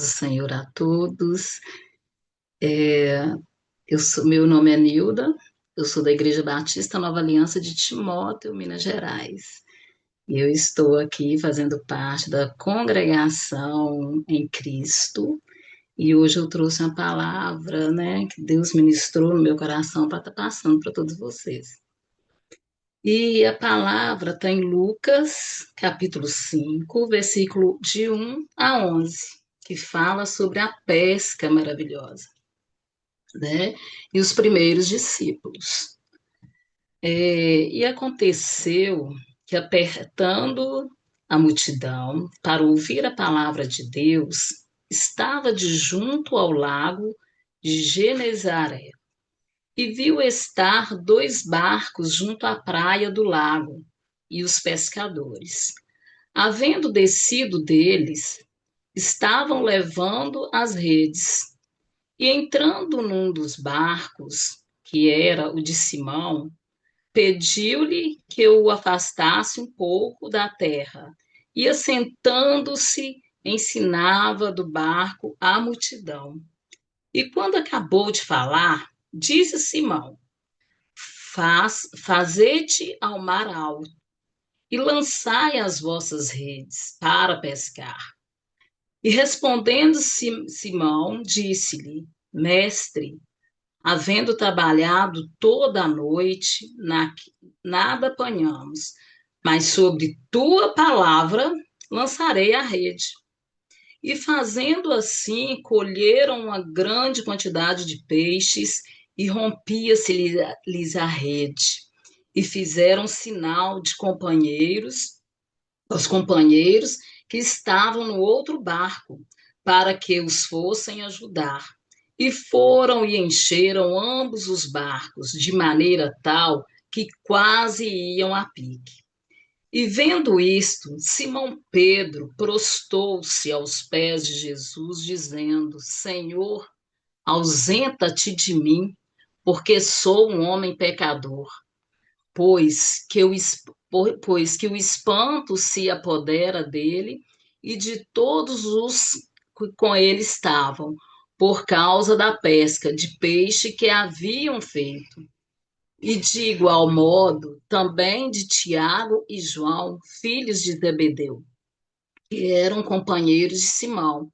Senhor a todos. Meu nome é Nilda, eu sou da Igreja Batista Nova Aliança de Timóteo, Minas Gerais. E eu estou aqui fazendo parte da congregação em Cristo. E hoje eu trouxe uma palavra, né, que Deus ministrou no meu coração para estar passando para todos vocês. E a palavra está em Lucas, capítulo 5, versículo de 1 a 11, que fala sobre a pesca maravilhosa, né? E os primeiros discípulos. E aconteceu que, apertando a multidão para ouvir a palavra de Deus, estava de junto ao lago de Genezaré e viu estar dois barcos junto à praia do lago e os pescadores. Havendo descido deles, estavam levando as redes. E entrando num dos barcos, que era o de Simão, pediu-lhe que o afastasse um pouco da terra. E assentando-se, ensinava do barco a multidão. E quando acabou de falar, disse Simão: Fazete ao mar alto e lançai as vossas redes para pescar. E respondendo Simão, disse-lhe: Mestre, havendo trabalhado toda a noite, nada apanhamos, mas sobre tua palavra lançarei a rede. E fazendo assim, colheram uma grande quantidade de peixes e rompia-se-lhes a rede. E fizeram sinal de companheiros, aos companheiros que estavam no outro barco, para que os fossem ajudar. E foram e encheram ambos os barcos, de maneira tal que quase iam a pique. E vendo isto, Simão Pedro prostou-se aos pés de Jesus, dizendo: Senhor, ausenta-te de mim, porque sou um homem pecador. Pois que, o, pois que o espanto se apodera dele e de todos os que com ele estavam, por causa da pesca de peixe que haviam feito. E de igual modo, também de Tiago e João, filhos de Zebedeu, que eram companheiros de Simão.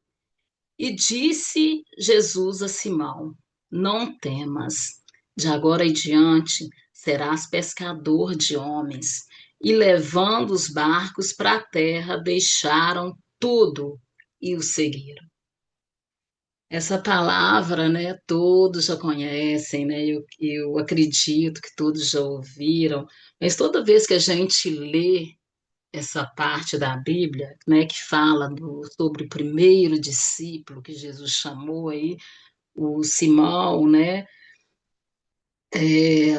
E disse Jesus a Simão: Não temas, de agora em diante serás pescador de homens. E levando os barcos para a terra, deixaram tudo e o seguiram. Essa palavra, né, todos já conhecem, né, eu acredito que todos já ouviram, mas toda vez que a gente lê essa parte da Bíblia, né, que fala sobre o primeiro discípulo que Jesus chamou aí, o Simão, né, é,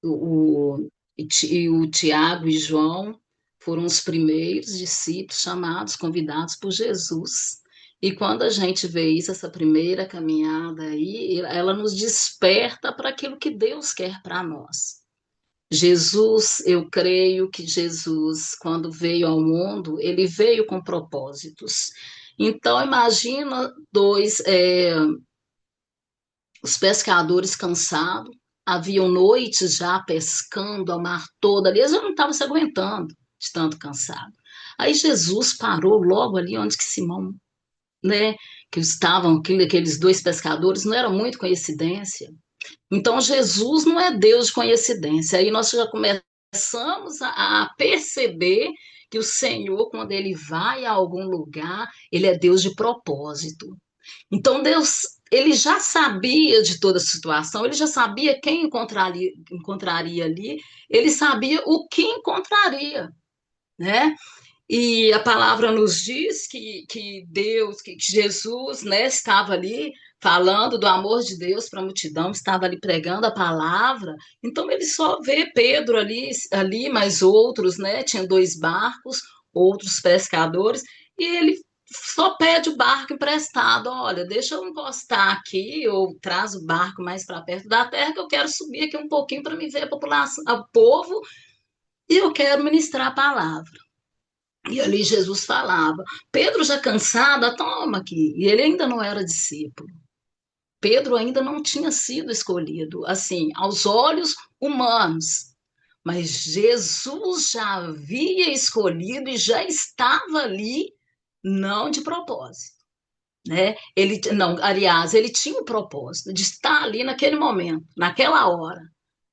e o Tiago e João foram os primeiros discípulos chamados, convidados por Jesus. E quando a gente vê isso, essa primeira caminhada aí, ela nos desperta para aquilo que Deus quer para nós. Jesus, eu creio que Jesus, quando veio ao mundo, ele veio com propósitos. Então, imagina os pescadores cansados, haviam noites já pescando ao mar todo ali, eles já não estavam se aguentando de tanto cansado. Aí Jesus parou logo ali onde que Simão, né, que estavam aqueles dois pescadores, não era muito coincidência. Então Jesus não é Deus de coincidência. Aí nós já começamos a perceber que o Senhor, quando ele vai a algum lugar, ele é Deus de propósito. Então Deus, ele já sabia de toda a situação, ele já sabia quem encontraria ali, ele sabia o que encontraria, né? E a palavra nos diz que Deus, que Jesus, né, estava ali falando do amor de Deus para a multidão, estava ali pregando a palavra. Então ele só vê Pedro ali, mais outros, né? Tinha dois barcos, outros pescadores, e ele só pede o barco emprestado. Olha, deixa eu encostar aqui, ou traz o barco mais para perto da terra, que eu quero subir aqui um pouquinho para me ver a população, o povo, e eu quero ministrar a palavra. E ali Jesus falava. Pedro já cansado, "Ah, toma aqui." E ele ainda não era discípulo. Pedro ainda não tinha sido escolhido, assim, aos olhos humanos. Mas Jesus já havia escolhido e já estava ali, não de propósito, né? Ele não, aliás, ele tinha o propósito de estar ali naquele momento, naquela hora,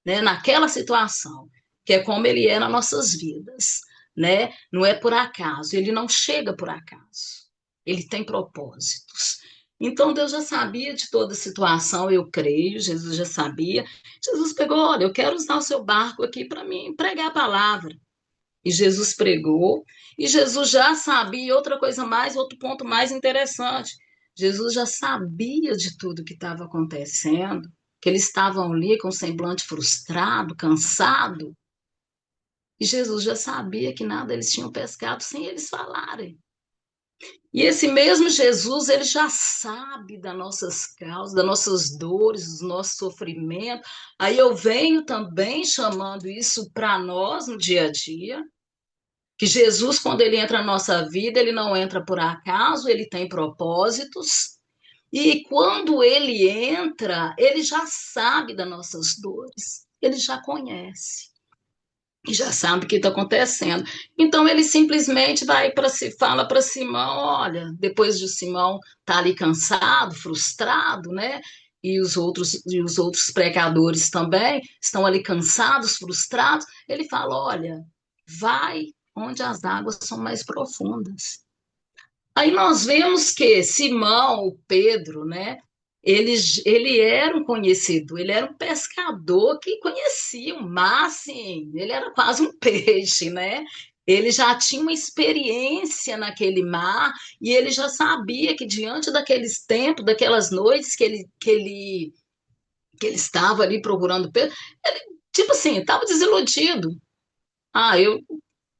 né? Naquela situação, que é como ele é nas nossas vidas, né? Não é por acaso, ele não chega por acaso. Ele tem propósitos. Então Deus já sabia de toda a situação, eu creio, Jesus já sabia. Jesus pegou, olha, eu quero usar o seu barco aqui para mim pregar a palavra. E Jesus pregou, e Jesus já sabia, e outra coisa mais, outro ponto mais interessante. Jesus já sabia de tudo que estava acontecendo, que eles estavam ali com o semblante frustrado, cansado, e Jesus já sabia que nada eles tinham pescado sem eles falarem. E esse mesmo Jesus, ele já sabe das nossas causas, das nossas dores, dos nossos sofrimentos. Aí eu venho também chamando isso para nós no dia a dia, que Jesus, quando ele entra na nossa vida, ele não entra por acaso, ele tem propósitos. E quando ele entra, ele já sabe das nossas dores, ele já conhece e já sabe o que está acontecendo. Então ele simplesmente vai para si, fala para Simão, olha, depois de Simão estar tá ali cansado, frustrado, né? E os outros pregadores também estão ali cansados, frustrados. Ele fala, olha, vai onde as águas são mais profundas. Aí nós vemos que Simão, o Pedro, né? Ele, ele era um conhecido, ele era um pescador que conhecia o mar, assim, ele era quase um peixe, né? Ele já tinha uma experiência naquele mar e ele já sabia que diante daqueles tempos, daquelas noites que ele estava ali procurando Pedro, ele, tipo assim, estava desiludido. Ah, eu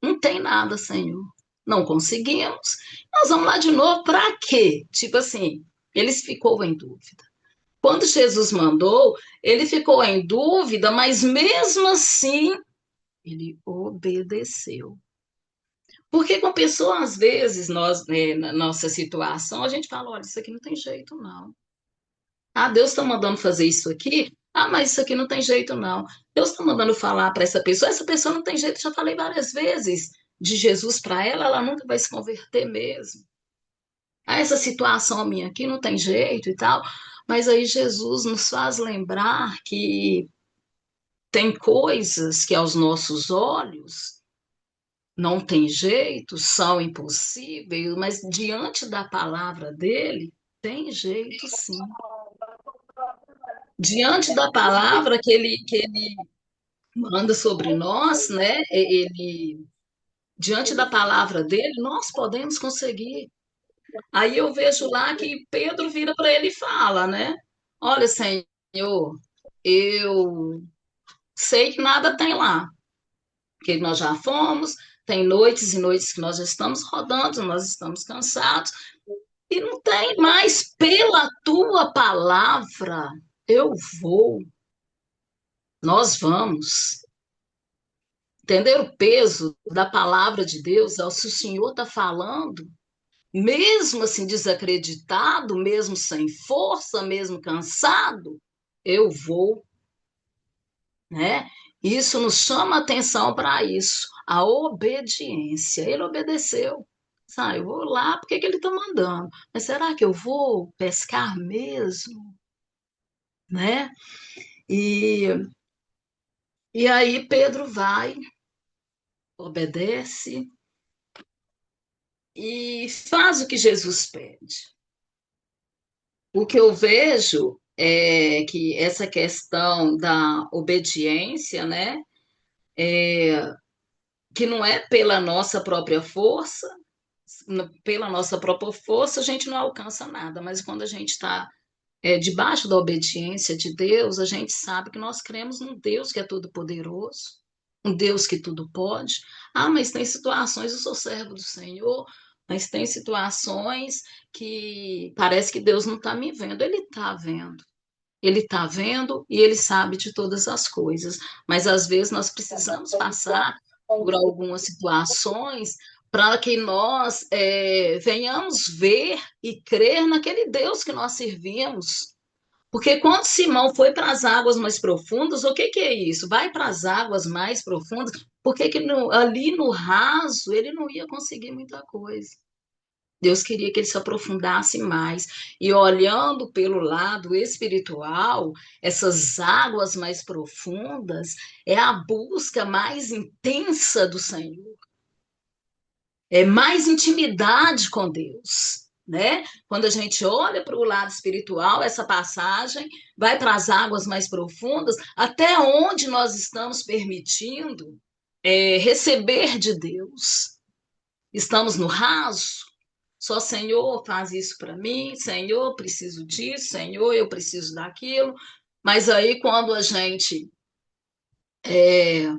não tem nada, Senhor. Não conseguimos. Nós vamos lá de novo, para quê? Tipo assim, eles ficou em dúvida. Quando Jesus mandou, ele ficou em dúvida, mas mesmo assim, ele obedeceu. Porque com a pessoa, às vezes, nós, né, na nossa situação, a gente fala, olha, isso aqui não tem jeito, não. Ah, Deus está mandando fazer isso aqui. Ah, mas isso aqui não tem jeito, não. Deus está mandando falar para essa pessoa não tem jeito. Já falei várias vezes de Jesus para ela, ela nunca vai se converter mesmo. Ah, essa situação minha aqui não tem jeito e tal. Mas aí Jesus nos faz lembrar que tem coisas que aos nossos olhos não tem jeito, são impossíveis, mas diante da palavra dele, tem jeito sim. Diante da palavra que ele manda sobre nós, né? Diante da palavra dele, nós podemos conseguir. Aí eu vejo lá que Pedro vira para ele e fala, né? Olha, Senhor, eu sei que nada tem lá, porque nós já fomos, tem noites e noites que nós já estamos rodando, nós estamos cansados, e não tem mais, pela tua palavra, eu vou, nós vamos. Entender o peso da palavra de Deus, ao se o Senhor está falando, mesmo assim desacreditado, mesmo sem força, mesmo cansado, eu vou, né? Isso nos chama atenção para isso, a obediência. Ele obedeceu. Sabe, eu vou lá, porque que ele está mandando? Mas será que eu vou pescar mesmo? Né? E, e aí Pedro vai, obedece e faz o que Jesus pede. O que eu vejo é que essa questão da obediência, né, que não é pela nossa própria força, pela nossa própria força a gente não alcança nada, mas quando a gente está debaixo da obediência de Deus, a gente sabe que nós cremos num Deus que é todo-poderoso, um Deus que tudo pode. Ah, mas tem situações, eu sou servo do Senhor, mas tem situações que parece que Deus não está me vendo. Ele está vendo. Ele está vendo e ele sabe de todas as coisas. Mas às vezes nós precisamos passar por algumas situações para que nós venhamos ver e crer naquele Deus que nós servimos. Porque quando Simão foi para as águas mais profundas, o que que é isso? Vai para as águas mais profundas, porque que ali no raso ele não ia conseguir muita coisa. Deus queria que ele se aprofundasse mais. E olhando pelo lado espiritual, essas águas mais profundas é a busca mais intensa do Senhor, é mais intimidade com Deus, né? Quando a gente olha para o lado espiritual, essa passagem vai para as águas mais profundas, até onde nós estamos permitindo receber de Deus. Estamos no raso? Só Senhor faz isso para mim, Senhor, preciso disso, Senhor, eu preciso daquilo. Mas aí é,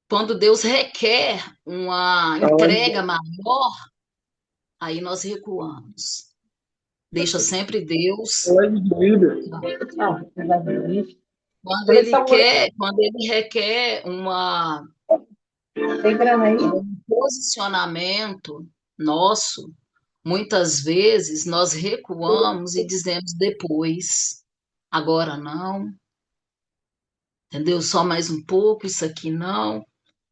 quando Deus requer uma entrega maior, aí nós recuamos. Deixa sempre Deus. Quando ele requer um posicionamento nosso, muitas vezes nós recuamos e dizemos depois, agora não, entendeu? Só mais um pouco, isso aqui não.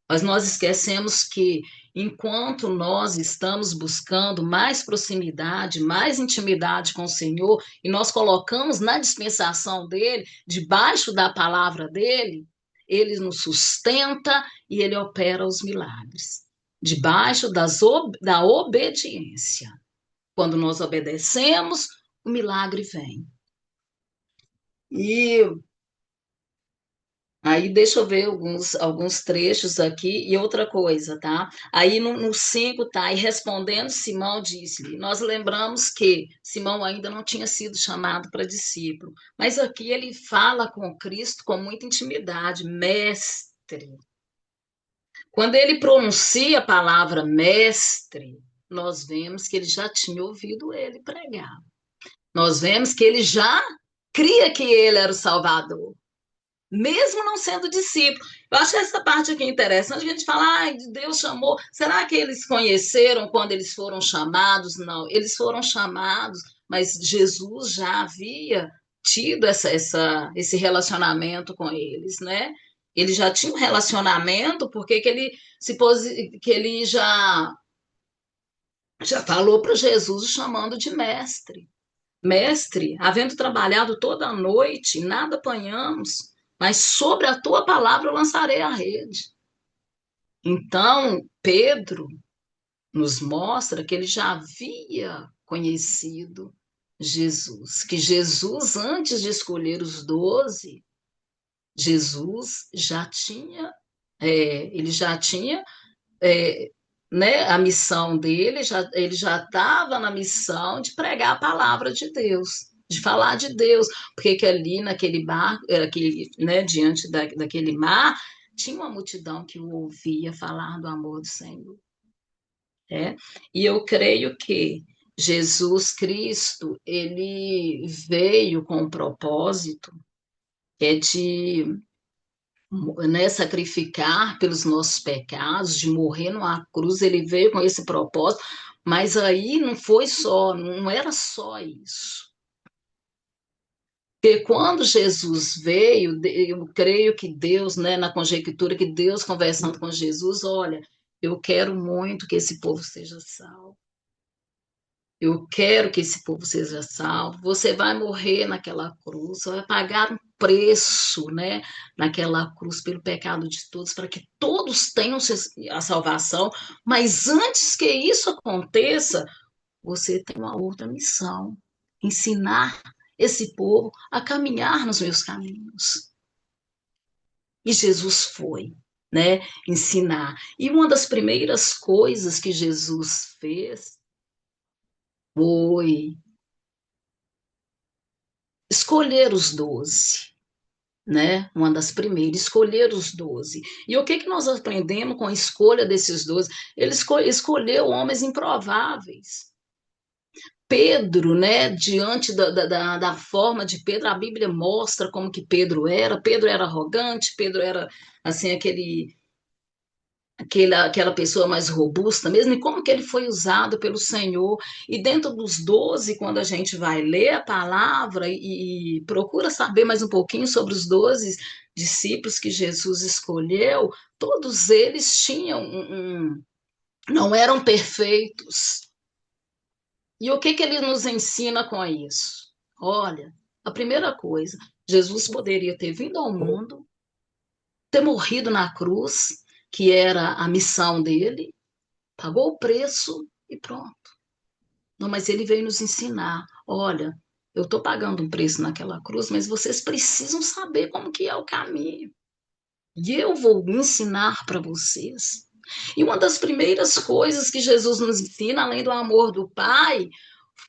Mas nós esquecemos que enquanto nós estamos buscando mais proximidade, mais intimidade com o Senhor, e nós colocamos na dispensação dele, debaixo da palavra dele, ele nos sustenta e ele opera os milagres. Debaixo da obediência. Quando nós obedecemos, o milagre vem. E aí, deixa eu ver alguns trechos aqui. E outra coisa, tá? Aí no 5 tá, e respondendo, Simão disse-lhe. Nós lembramos que Simão ainda não tinha sido chamado para discípulo, mas aqui ele fala com Cristo com muita intimidade, mestre. Quando ele pronuncia a palavra mestre, nós vemos que ele já tinha ouvido ele pregar. Nós vemos que ele já cria que ele era o Salvador, mesmo não sendo discípulo. Eu acho que essa parte aqui é interessante, a gente fala, ah, Deus chamou, será que eles conheceram quando eles foram chamados? Não, eles foram chamados, mas Jesus já havia tido esse relacionamento com eles, né? Ele já tinha um relacionamento, porque que ele que ele já falou para Jesus chamando de mestre. Mestre, havendo trabalhado toda a noite, nada apanhamos, mas sobre a tua palavra eu lançarei a rede. Então, Pedro nos mostra que ele já havia conhecido Jesus, que Jesus, antes de escolher os 12, Jesus já tinha, ele já tinha né, a missão dele, ele já estava na missão de pregar a palavra de Deus, de falar de Deus, porque que ali naquele barco, né, diante daquele mar, tinha uma multidão que o ouvia falar do amor do Senhor. Né? E eu creio que Jesus Cristo, ele veio com um propósito, de, né, sacrificar pelos nossos pecados, de morrer numa cruz, ele veio com esse propósito, mas aí não foi só, não era só isso. Porque quando Jesus veio, eu creio que Deus, né, na conjectura que Deus conversando com Jesus, olha, eu quero muito que esse povo seja salvo. Eu quero que esse povo seja salvo. Você vai morrer naquela cruz, você vai pagar um preço, né, naquela cruz pelo pecado de todos, para que todos tenham a salvação. Mas antes que isso aconteça, você tem uma outra missão: ensinar esse povo a caminhar nos meus caminhos. E Jesus foi, né, ensinar. E uma das primeiras coisas que Jesus fez foi escolher os 12, né? Uma das primeiras, escolher os 12. E o que que nós aprendemos com a escolha desses 12? Ele escolheu homens improváveis. Pedro, né, diante da forma de Pedro, a Bíblia mostra como que Pedro era. Pedro era arrogante, Pedro era, assim, aquela pessoa mais robusta mesmo, e como que ele foi usado pelo Senhor. E dentro dos 12, quando a gente vai ler a palavra e procura saber mais um pouquinho sobre os 12 discípulos que Jesus escolheu, todos eles tinham não eram perfeitos. E o que que ele nos ensina com isso? Olha, a primeira coisa, Jesus poderia ter vindo ao mundo, ter morrido na cruz, que era a missão dele, pagou o preço e pronto. Não, mas ele veio nos ensinar. Olha, eu estou pagando um preço naquela cruz, mas vocês precisam saber como que é o caminho. E eu vou ensinar para vocês. E uma das primeiras coisas que Jesus nos ensina, além do amor do Pai,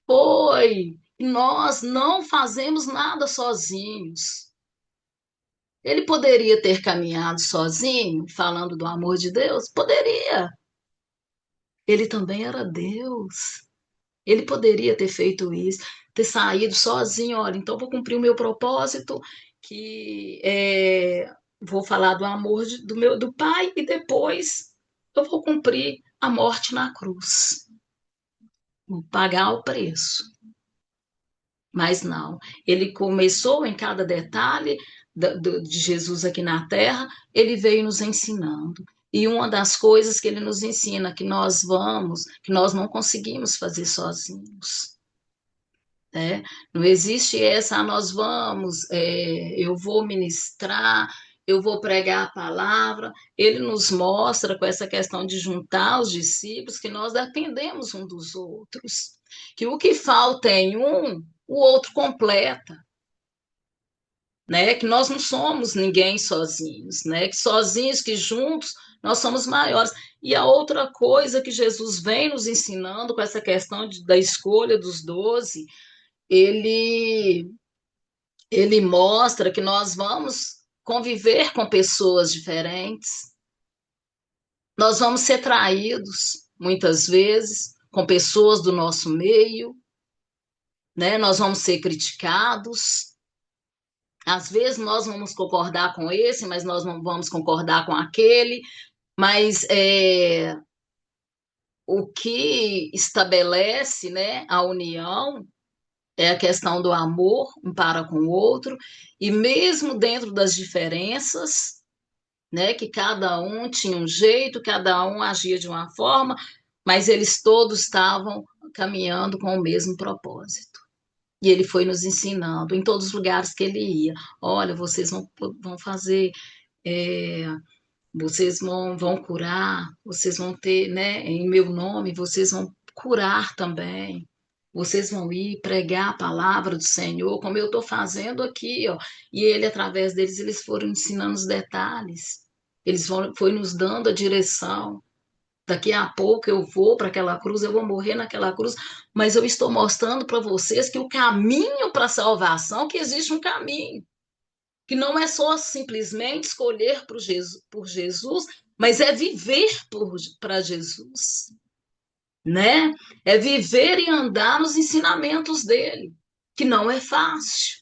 foi que nós não fazemos nada sozinhos. Ele poderia ter caminhado sozinho, falando do amor de Deus? Poderia. Ele também era Deus. Ele poderia ter feito isso, ter saído sozinho. Olha, então vou cumprir o meu propósito, que vou falar do amor do Pai e depois eu vou cumprir a morte na cruz, vou pagar o preço. Mas não, ele começou em cada detalhe de Jesus aqui na Terra, ele veio nos ensinando. E uma das coisas que ele nos ensina, que nós não conseguimos fazer sozinhos. Né? Não existe essa, nós vamos, eu vou ministrar, eu vou pregar a palavra. Ele nos mostra com essa questão de juntar os discípulos que nós dependemos um dos outros, que o que falta em um, o outro completa. Né? Que nós não somos ninguém sozinhos, né? Que sozinhos, que juntos nós somos maiores. E a outra coisa que Jesus vem nos ensinando com essa questão da escolha dos 12, ele, ele mostra que nós vamos conviver com pessoas diferentes, nós vamos ser traídos, muitas vezes, com pessoas do nosso meio, né? Nós vamos ser criticados, às vezes nós vamos concordar com esse, mas nós não vamos concordar com aquele, mas o que estabelece, né, a união é a questão do amor um para com o outro, e mesmo dentro das diferenças, né, que cada um tinha um jeito, cada um agia de uma forma, mas eles todos estavam caminhando com o mesmo propósito. E ele foi nos ensinando em todos os lugares que ele ia. Olha, vocês vão fazer, é, vocês vão curar, vocês vão ter, né, em meu nome, vocês vão curar também. Vocês vão ir pregar a palavra do Senhor, como eu estou fazendo aqui, ó. E ele, através deles, eles foram ensinando os detalhes. Eles foi nos dando a direção. Daqui a pouco eu vou para aquela cruz, eu vou morrer naquela cruz, mas eu estou mostrando para vocês que o caminho para a salvação, que existe um caminho, que não é só simplesmente escolher por Jesus, mas é viver para Jesus, né? É viver e andar nos ensinamentos dele, que não é fácil,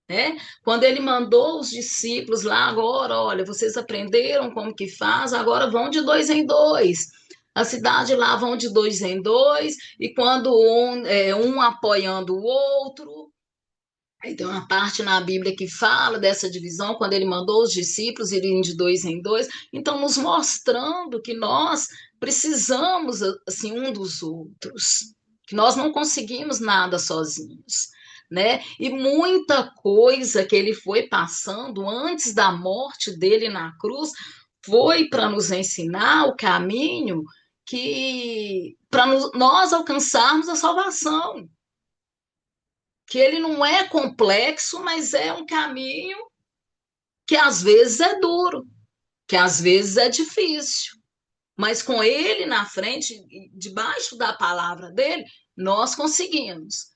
né? Quando ele mandou os discípulos lá agora, olha, vocês aprenderam como que faz, agora vão de dois em dois. A cidade lá vão de dois em dois, e quando um apoiando o outro. Aí tem uma parte na Bíblia que fala dessa divisão, quando ele mandou os discípulos irem de dois em dois, então nos mostrando que nós precisamos assim um dos outros, que nós não conseguimos nada sozinhos, né? E muita coisa que ele foi passando antes da morte dele na cruz foi para nos ensinar o caminho que para nós alcançarmos a salvação, que ele não é complexo, mas é um caminho que às vezes é duro, que às vezes é difícil. Mas com ele na frente, debaixo da palavra dele, nós conseguimos,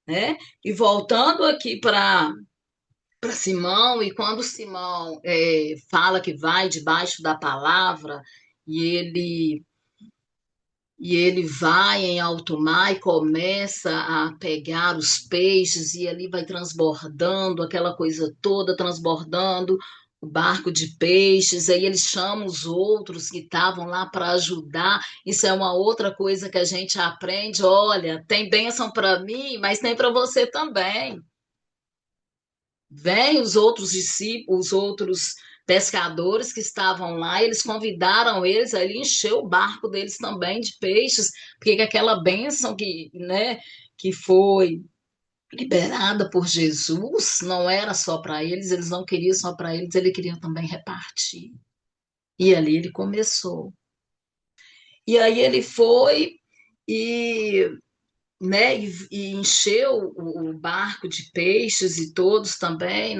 né? E voltando aqui para Simão, e quando Simão fala que vai debaixo da palavra, e ele e ele vai em alto mar e começa a pegar os peixes, e ali vai transbordando, aquela coisa toda transbordando. o barco de peixes, aí eles chamam os outros que estavam lá para ajudar. Isso é uma outra coisa que a gente aprende. Olha, tem bênção para mim, mas tem para você também. Vêm os outros discípulos, os outros pescadores que estavam lá, eles convidaram eles, aí ele encheu o barco deles também de peixes, porque que aquela bênção que, né, que foi liberada por Jesus não era só para eles não queriam só para eles queriam também repartir. E ali ele começou. E aí ele foi e, né, e encheu o barco de peixes e todos também,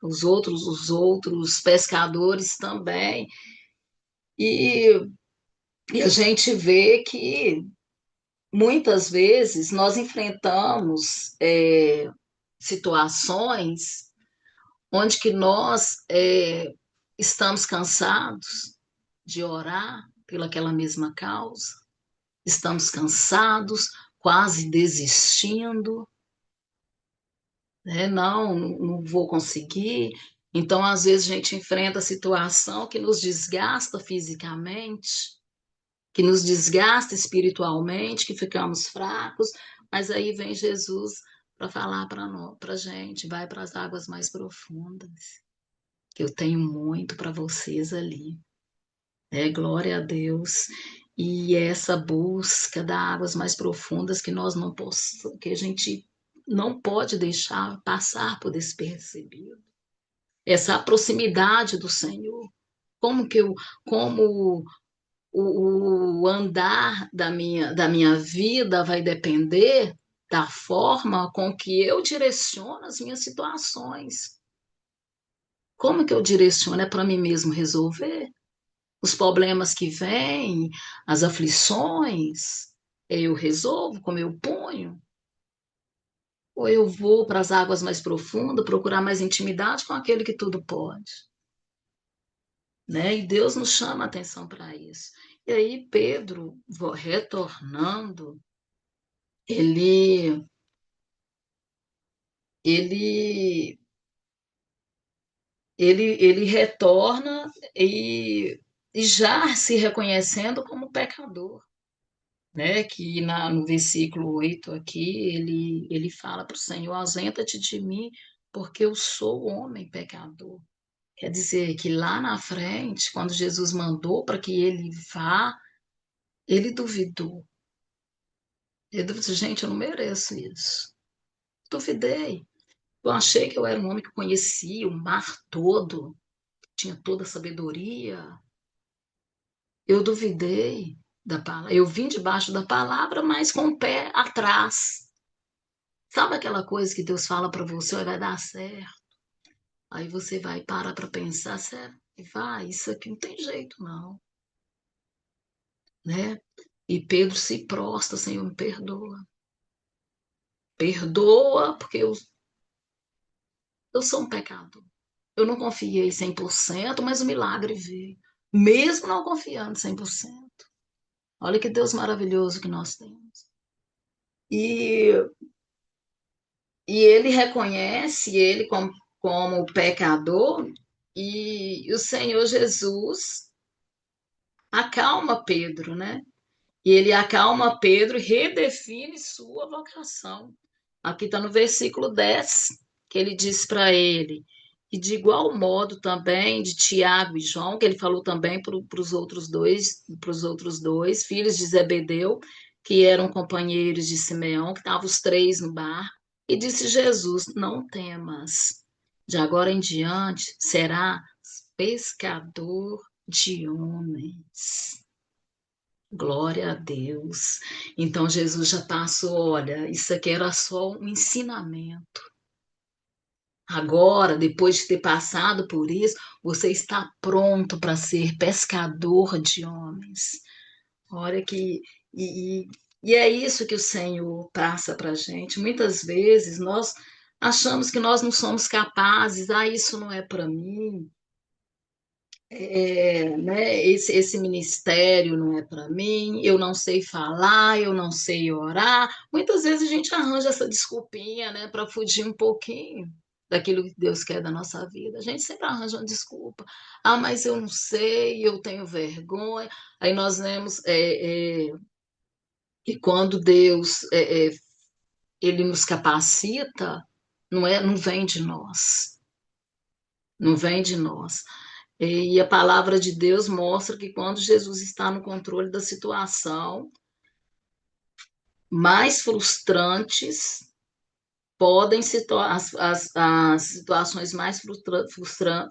os outros pescadores também. E, e a gente vê que muitas vezes nós enfrentamos situações onde que nós estamos cansados de orar pelaquela mesma causa, estamos cansados, quase desistindo, né? Não vou conseguir. Então, às vezes, a gente enfrenta a situação que nos desgasta fisicamente, que nos desgasta espiritualmente, que ficamos fracos, mas aí vem Jesus para falar para nós, para a gente, vai para as águas mais profundas, que eu tenho muito para vocês ali. Glória a Deus. E essa busca das águas mais profundas que nós não possamos, que a gente não pode deixar passar por despercebido. Essa proximidade do Senhor. Como que eu, como o andar da minha vida vai depender da forma com que eu direciono as minhas situações. Como que eu direciono? É para mim mesmo resolver? Os problemas que vêm, as aflições, eu resolvo como eu ponho? Ou eu vou para as águas mais profundas, procurar mais intimidade com aquele que tudo pode, né? E Deus nos chama a atenção para isso. E aí Pedro, retornando, ele ele ele retorna e já se reconhecendo como pecador, né? Que no versículo 8 aqui, ele fala para o Senhor: ausenta-te de mim, porque eu sou homem pecador. Quer dizer que lá na frente, quando Jesus mandou para que ele vá, ele duvidou. Ele duvidou, gente, eu não mereço isso. Duvidei. Eu achei que eu era um homem que conhecia o mar todo, tinha toda a sabedoria. Eu duvidei da palavra. Eu vim debaixo da palavra, mas com o pé atrás. Sabe aquela coisa que Deus fala para você, vai dar certo? Aí você vai parar para pensar, sério, e vai, isso aqui não tem jeito, não, né? E Pedro se prostra, Senhor, me perdoa. Perdoa, porque eu sou um pecador. Eu não confiei 100%, mas o milagre veio. Mesmo não confiando 100%. Olha que Deus maravilhoso que nós temos. E, e ele reconhece ele como pecador, e o Senhor Jesus acalma Pedro, né? E ele acalma Pedro e redefine sua vocação. Aqui está no versículo 10, que ele diz para ele, e de igual modo também de Tiago e João, que ele falou também para os outros dois filhos de Zebedeu, que eram companheiros de Simeão, que estavam os três no bar, e disse Jesus: não temas, de agora em diante será pescador de homens. Glória a Deus. Então Jesus já passou, olha, isso aqui era só um ensinamento. Agora, depois de ter passado por isso, você está pronto para ser pescador de homens. Olha que e, e, e é isso que o Senhor passa para a gente. Muitas vezes nós achamos que nós não somos capazes. Ah, isso não é para mim. Né, esse ministério não é para mim, eu não sei falar, eu não sei orar. Muitas vezes a gente arranja essa desculpinha, né, para fugir um pouquinho daquilo que Deus quer da nossa vida. A gente sempre arranja uma desculpa. Ah, mas eu não sei, eu tenho vergonha. Aí nós vemos que quando Deus ele nos capacita, não vem de nós, não vem de nós. E a palavra de Deus mostra que quando Jesus está no controle da situação, mais frustrantes podem se tornar, as situações mais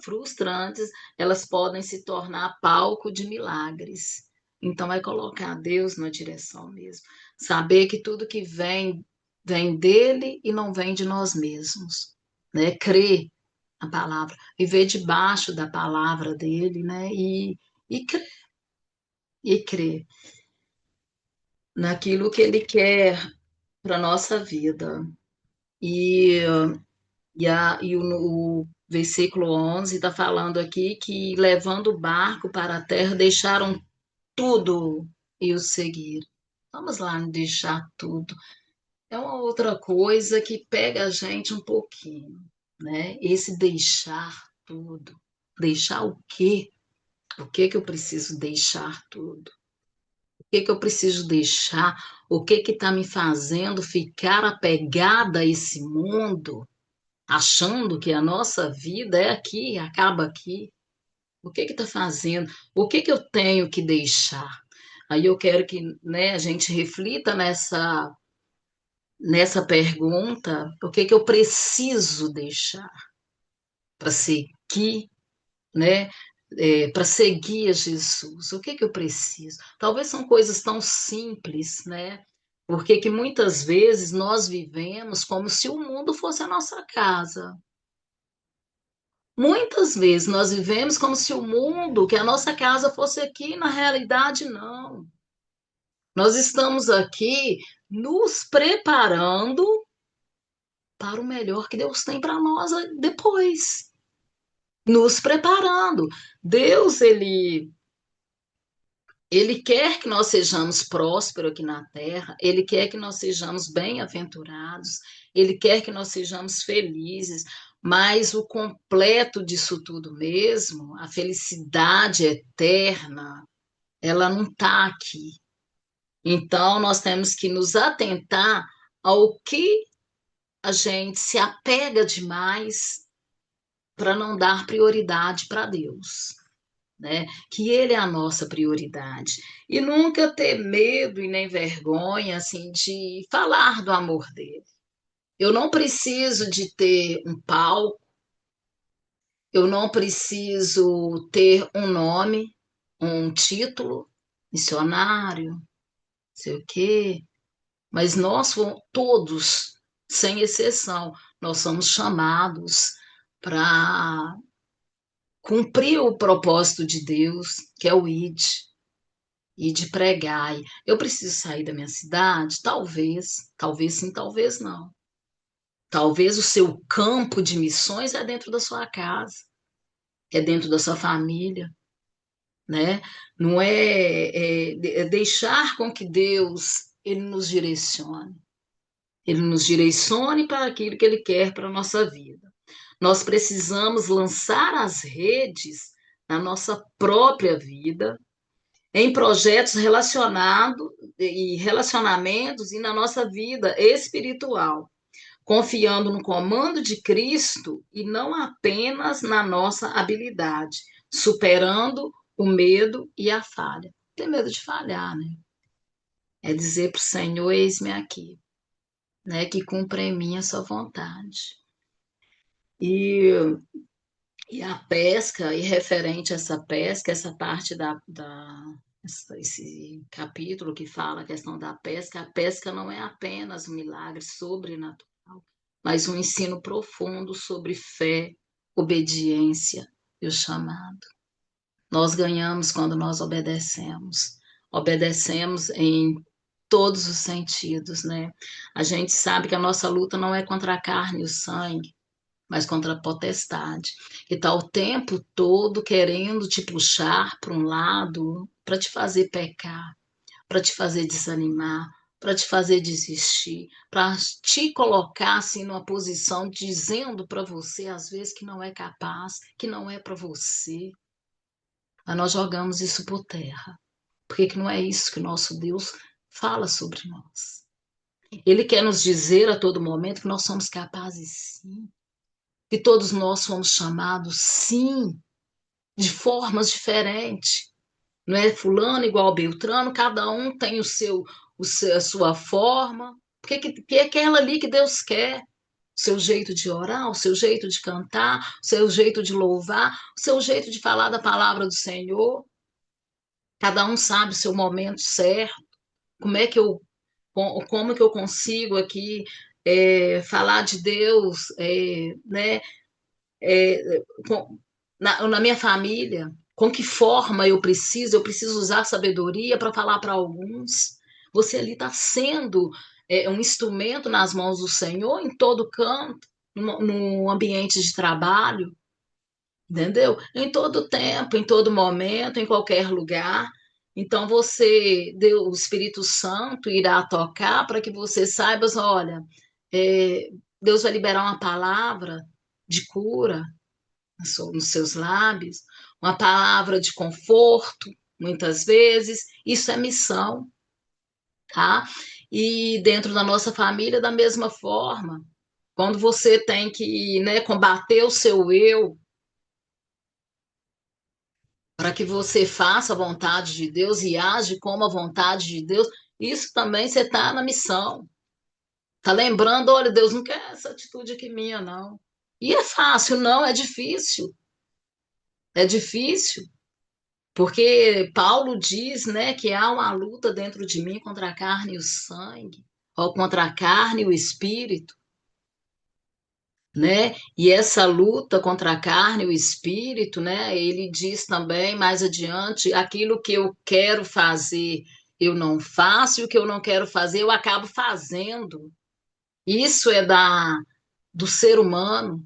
frustrantes, elas podem se tornar palco de milagres. Então, é colocar Deus na direção mesmo. Saber que tudo que vem, vem dele e não vem de nós mesmos. Né? Crer a palavra, viver debaixo da palavra dele, né? E crer, e crer naquilo que ele quer para a nossa vida. E o versículo 11 está falando aqui que, levando o barco para a terra, deixaram tudo e o seguiram. Vamos lá, deixar tudo. É uma outra coisa que pega a gente um pouquinho, né? Esse deixar tudo. Deixar o quê? O que que eu preciso deixar tudo? O que que eu preciso deixar? O que que está me fazendo ficar apegada a esse mundo? Achando que a nossa vida é aqui, acaba aqui. O que está fazendo? O que eu tenho que deixar? Aí eu quero que, né, a gente reflita nessa pergunta, o que eu preciso deixar para seguir, né? Para seguir a Jesus, o que eu preciso? Talvez são coisas tão simples, né? Porque que muitas vezes nós vivemos como se o mundo fosse a nossa casa. Muitas vezes nós vivemos como se o mundo, que a nossa casa fosse aqui, na realidade, não. Nós estamos aqui nos preparando para o melhor que Deus tem para nós depois. Nos preparando. Deus, ele quer que nós sejamos prósperos aqui na terra, ele quer que nós sejamos bem-aventurados, ele quer que nós sejamos felizes, mas o completo disso tudo mesmo, a felicidade eterna, ela não está aqui. Então, nós temos que nos atentar ao que a gente se apega demais para não dar prioridade para Deus, né? Que Ele é a nossa prioridade. E nunca ter medo e nem vergonha, assim, de falar do amor dele. Eu não preciso de ter um palco, eu não preciso ter um nome, um título, missionário, não sei o quê, mas nós todos, sem exceção, nós somos chamados para cumprir o propósito de Deus, que é o ID, e de pregar. Eu preciso sair da minha cidade? Talvez sim, talvez não. Talvez o seu campo de missões é dentro da sua casa, é dentro da sua família, né? Não é deixar com que Deus ele nos direcione. Ele nos direcione para aquilo que ele quer para a nossa vida. Nós precisamos lançar as redes na nossa própria vida, em projetos relacionados e relacionamentos e na nossa vida espiritual, confiando no comando de Cristo e não apenas na nossa habilidade, superando o medo e a falha. Tem medo de falhar, né? É dizer para o Senhor, eis-me aqui, né? Que cumpra em mim a sua vontade. E, e a pesca, e referente a essa pesca, essa parte esse capítulo que fala a questão da pesca, a pesca não é apenas um milagre sobrenatural, mas um ensino profundo sobre fé, obediência e o chamado. Nós ganhamos quando nós obedecemos. Obedecemos em todos os sentidos, né? A gente sabe que a nossa luta não é contra a carne e o sangue, mas contra a potestade, que está o tempo todo querendo te puxar para um lado, para te fazer pecar, para te fazer desanimar, para te fazer desistir, para te colocar assim numa posição dizendo para você às vezes que não é capaz, que não é para você. Mas nós jogamos isso por terra, porque que não é isso que o nosso Deus fala sobre nós. Ele quer nos dizer a todo momento que nós somos capazes, sim, que todos nós fomos chamados, sim, de formas diferentes. Não é fulano igual a Beltrano, cada um tem a sua forma. Porque que é aquela ali que Deus quer. O seu jeito de orar, o seu jeito de cantar, o seu jeito de louvar, o seu jeito de falar da palavra do Senhor. Cada um sabe o seu momento certo. Como é que eu, como que eu consigo aqui falar de Deus, né? Com, na minha família, com que forma eu preciso usar sabedoria para falar para alguns. Você ali está sendo um instrumento nas mãos do Senhor em todo canto, no ambiente de trabalho, entendeu? Em todo tempo, em todo momento, em qualquer lugar. Então o Espírito Santo irá tocar para que você saiba, olha, é, Deus vai liberar uma palavra de cura nos seus lábios, uma palavra de conforto, muitas vezes, isso é missão, tá? E dentro da nossa família, da mesma forma, quando você tem que, né, combater o seu eu, para que você faça a vontade de Deus e age como a vontade de Deus, isso também você está na missão. Tá lembrando, olha, Deus não quer essa atitude aqui minha, não. E é fácil, não, é difícil. É difícil. Porque Paulo diz, né, que há uma luta dentro de mim contra a carne e o sangue, ou contra a carne e o espírito, né? E essa luta contra a carne e o espírito, né, ele diz também mais adiante, aquilo que eu quero fazer, eu não faço, e o que eu não quero fazer, eu acabo fazendo. Isso é do ser humano,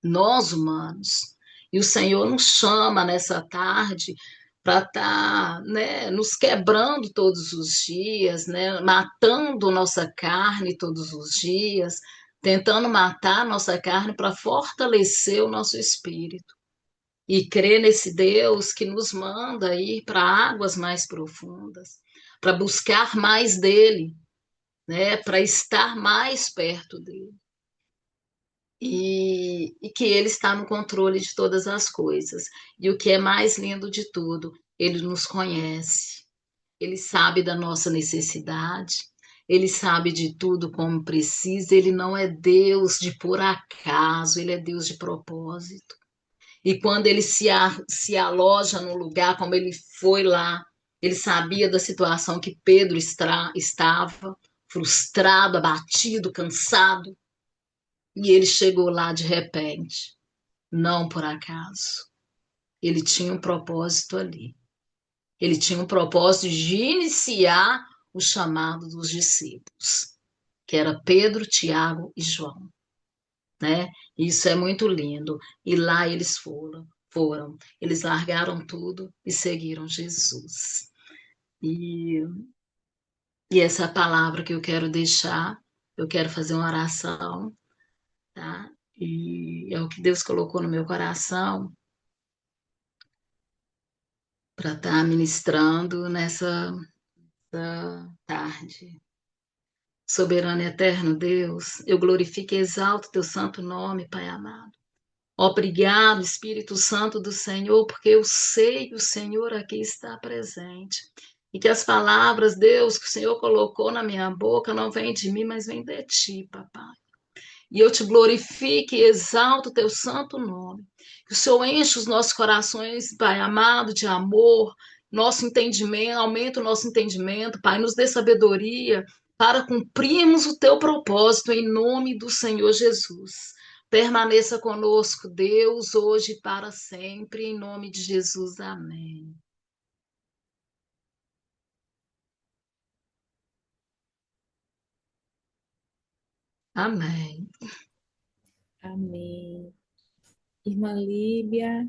nós humanos. E o Senhor nos chama nessa tarde para estar, né, nos quebrando todos os dias, né, matando nossa carne todos os dias, tentando matar nossa carne para fortalecer o nosso espírito e crer nesse Deus que nos manda ir para águas mais profundas, para buscar mais dele, né, para estar mais perto dele e que ele está no controle de todas as coisas. E o que é mais lindo de tudo, ele nos conhece, ele sabe da nossa necessidade, ele sabe de tudo como precisa, ele não é Deus de por acaso, ele é Deus de propósito. E quando ele se aloja no lugar, como ele foi lá, ele sabia da situação que Pedro estava, frustrado, abatido, cansado, e ele chegou lá de repente, não por acaso. Ele tinha um propósito ali. Ele tinha um propósito de iniciar o chamado dos discípulos, que era Pedro, Tiago e João, né? Isso é muito lindo. E lá eles foram. Eles largaram tudo e seguiram Jesus. E, e essa palavra que eu quero deixar, eu quero fazer uma oração, tá? E é o que Deus colocou no meu coração para estar ministrando nessa tarde. Soberano e eterno Deus, eu glorifico e exalto teu santo nome, Pai amado. Obrigado, Espírito Santo do Senhor, porque eu sei que o Senhor aqui está presente. E que as palavras, Deus, que o Senhor colocou na minha boca não vêm de mim, mas vêm de ti, papai. E eu te glorifico e exalto o teu santo nome. Que o Senhor enche os nossos corações, Pai amado, de amor, nosso entendimento, aumenta o nosso entendimento, Pai, nos dê sabedoria para cumprirmos o teu propósito em nome do Senhor Jesus. Permaneça conosco, Deus, hoje e para sempre, em nome de Jesus. Amém. Amém. Amém. Irmã Líbia,